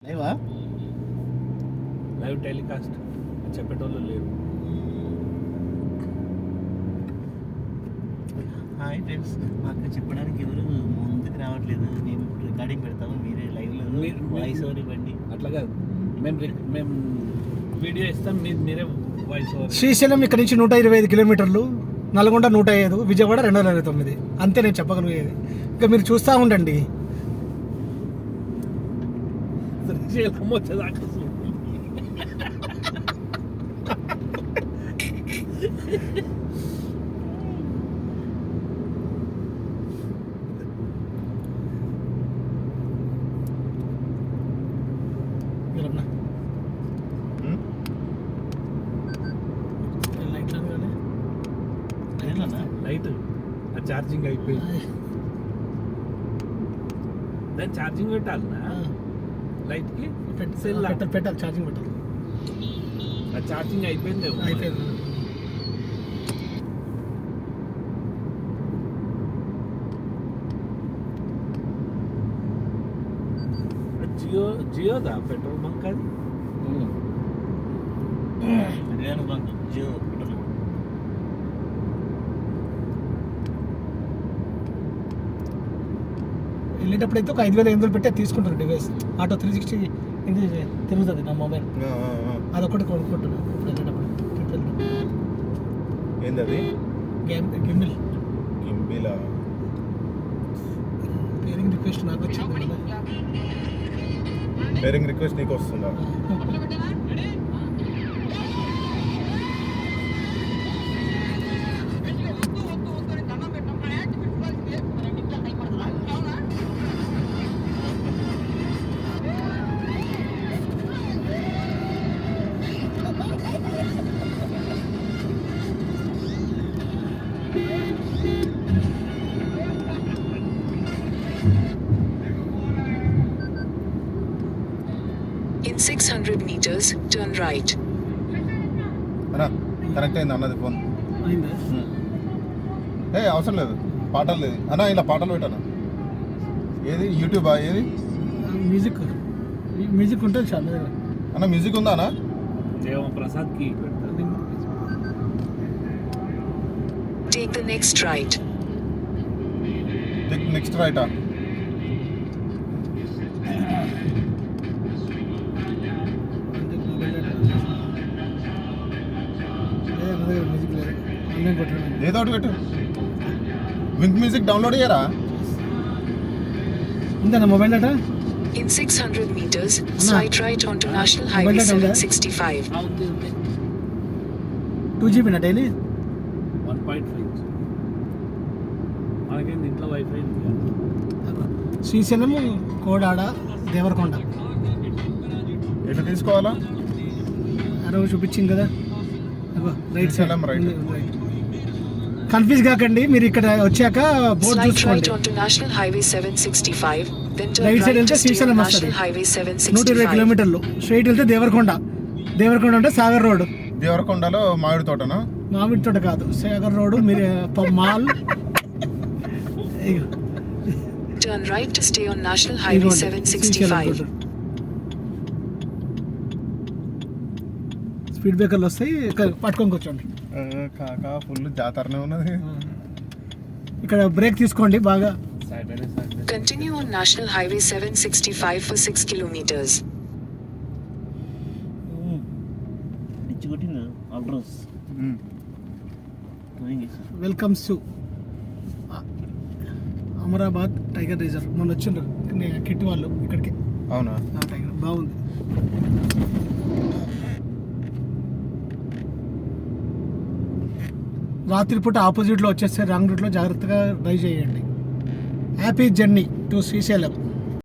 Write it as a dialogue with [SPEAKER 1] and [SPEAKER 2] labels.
[SPEAKER 1] లేవా
[SPEAKER 2] live telecast చెప్పేటోళ్ళు లేరు.
[SPEAKER 1] Hi friends, మాకు చెప్పడానికి ఎవరు ముందుకు రావట్లేదు. మేము రికార్డింగ్ పెడతాము, మీరే లైవ్లో వాయిస్ ఓవర్ ఇవ్వండి.
[SPEAKER 2] అట్లా కాదు, మేము వీడియో ఇస్తాం, మీరే వాయిస్ ఓవర్.
[SPEAKER 3] శ్రీశైలం ఇక్కడ నుంచి 125 కిలోమీటర్లు, నల్గొండ 105, విజయవాడ 229. అంతే నేను చెప్పగలిగేది. ఇంకా మీరు చూస్తూ ఉండండి.
[SPEAKER 2] శ్రీశైలం వచ్చేదాకా లైట్ ఛార్జింగ్ అయిపోయింది. దాన్ని ఛార్జింగ్ పెట్టాలనా లైట్కి?
[SPEAKER 3] పెట్టాలి, ఛార్జింగ్ పెట్టాలి.
[SPEAKER 2] ఆ ఛార్జింగ్ అయిపోయింది. జియోదా పెట్రోల్ బంక్ అది?
[SPEAKER 1] Bunk Jio petrol.
[SPEAKER 3] వెళ్ళేటప్పుడు అయితే ఒక 5,800 పెట్టి తీసుకుంటారు డివైస్. ఆటో 360 ఇది తిరుగుతుంది నా మొబైల్. అదొకటి కొనుక్కుంటున్నాను ఇప్పుడు వెళ్ళేటప్పుడు.
[SPEAKER 4] ఏంది అది?
[SPEAKER 3] గిమ్మిల్.
[SPEAKER 4] గిమ్మిలా?
[SPEAKER 3] పేరింగ్ రిక్వెస్ట్ నాకు వచ్చింది.
[SPEAKER 4] పేరింగ్ రిక్వెస్ట్ నీకు వస్తుందా?
[SPEAKER 5] In 600 meters, turn right.
[SPEAKER 4] అన్నా కనెక్ట్ అయింది అన్నది ఫోన్.
[SPEAKER 3] అయిందా?
[SPEAKER 4] అవసరం లేదు, పాటలు లేదు అన్నా. ఇలా పాటలు పెట్టాను. ఏది యూట్యూబా? ఏది
[SPEAKER 3] మ్యూజిక్ ఉంటుంది చాలా
[SPEAKER 4] అన్న. మ్యూజిక్ ఉందా అన్న?
[SPEAKER 2] ప్రసాద్కి
[SPEAKER 5] Take the next right.
[SPEAKER 4] Next రైటా?
[SPEAKER 3] మ్యూజిక్ లేదు, ఆన్లైన్ కొట్టండి.
[SPEAKER 4] ఏదో ఒకటి పెట్టు. వింక్ మ్యూజిక్ డౌన్లోడ్ చేయరా?
[SPEAKER 3] ఉందా mobile data?
[SPEAKER 5] In 600 meters, side right onto National Highway 765.
[SPEAKER 3] 2GB నా డైలీ?
[SPEAKER 2] 1.5. మనకేంది ఇంట్లో వైఫై.
[SPEAKER 3] శ్రీశైలం, కోడాడ, దేవరకొండ.
[SPEAKER 4] ఎట్లా తీసుకోవాలా?
[SPEAKER 3] అరవ చూపించింది కదా, right side.
[SPEAKER 4] Srisailam right.
[SPEAKER 3] Confuse కాకండి, మీరు ఇక్కడ వచ్చాక బోర్డు
[SPEAKER 5] Slight
[SPEAKER 3] చూసుకోండి.
[SPEAKER 5] right onto National Highway 765, then turn
[SPEAKER 3] right side
[SPEAKER 5] right
[SPEAKER 3] వెళ్తే
[SPEAKER 5] to stay
[SPEAKER 3] శ్రీశైలం
[SPEAKER 5] on
[SPEAKER 3] వస్తుంది.
[SPEAKER 5] National Highway
[SPEAKER 3] 120
[SPEAKER 5] 765.
[SPEAKER 3] కిలోమీటర్లు. స్ట్రైట్ వెళ్తే దేవరకొండ. దేవరకొండ అంటే సాగర్ రోడ్.
[SPEAKER 4] దేవరకొండలో మామిడి తోటనా?
[SPEAKER 3] మామిడి తోట కాదు, సాగర్ రోడ్. మీరు mall
[SPEAKER 5] Turn right to stay on National Highway 765.
[SPEAKER 3] Speed బ్రేకర్లు వస్తాయి, పట్టుకొని కూర్చోండి.
[SPEAKER 4] కాకా ఫుల్ జాతరనే ఉన్నది.
[SPEAKER 3] ఇక్కడ బ్రేక్ తీసుకోండి బాగా.
[SPEAKER 2] Saturday
[SPEAKER 5] Continue on National Highway 765 for 6 kilometers.
[SPEAKER 1] పిచ్చి కొట్టింది address.
[SPEAKER 3] Welcomes to Amrabad tiger reserve. మొన్న వచ్చిండ్రు కిట్ వాళ్ళు ఇక్కడికి.
[SPEAKER 4] అవునా?
[SPEAKER 3] టైగర్ బాగుంది. రాత్రిపూట ఆపోజిట్లో వచ్చేస్తే రాంగ్ రూట్లో జాగ్రత్తగా డ్రైవ్ చేయండి. Happy journey to Srisailam.